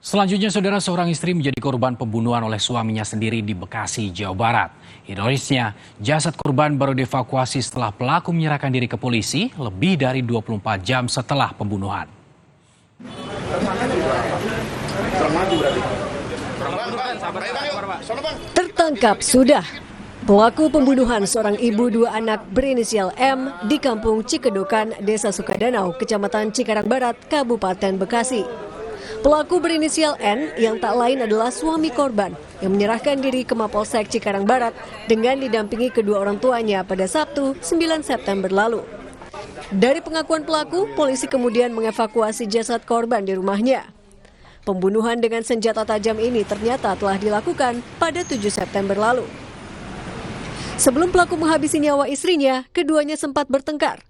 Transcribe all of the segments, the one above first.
Selanjutnya, saudara, seorang istri menjadi korban pembunuhan oleh suaminya sendiri di Bekasi, Jawa Barat. Ironisnya, jasad korban baru dievakuasi setelah pelaku menyerahkan diri ke polisi lebih dari 24 jam setelah pembunuhan. Tertangkap sudah. Pelaku pembunuhan seorang ibu dua anak berinisial M di Kampung Cikedokan, Desa Sukadanau, Kecamatan Cikarang Barat, Kabupaten Bekasi. Pelaku berinisial N yang tak lain adalah suami korban yang menyerahkan diri ke Mapolsek Cikarang Barat dengan didampingi kedua orang tuanya pada Sabtu 9 September lalu. Dari pengakuan pelaku, polisi kemudian mengevakuasi jasad korban di rumahnya. Pembunuhan dengan senjata tajam ini ternyata telah dilakukan pada 7 September lalu. Sebelum pelaku menghabisi nyawa istrinya, keduanya sempat bertengkar.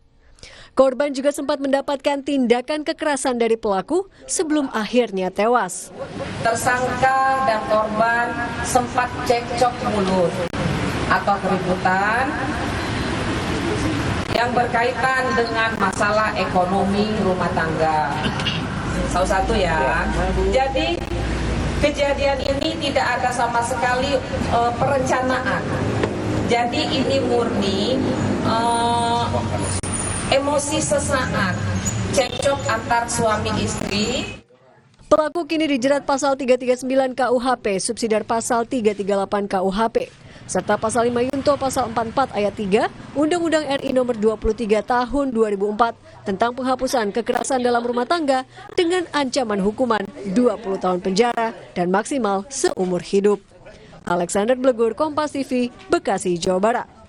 Korban juga sempat mendapatkan tindakan kekerasan dari pelaku sebelum akhirnya tewas. Tersangka dan korban sempat cekcok mulut atau keributan yang berkaitan dengan masalah ekonomi rumah tangga. Salah satu ya. Jadi kejadian ini tidak ada sama sekali perencanaan. Jadi ini murni emosi sesaat, cekcok antar suami istri. Pelaku kini dijerat pasal 339 KUHP, subsidiar pasal 338 KUHP, serta pasal 5 Yunto pasal 44 ayat 3 Undang-Undang RI nomor 23 tahun 2004 tentang penghapusan kekerasan dalam rumah tangga dengan ancaman hukuman 20 tahun penjara dan maksimal seumur hidup. Alexander Blegur, Kompas TV, Bekasi, Jawa Barat.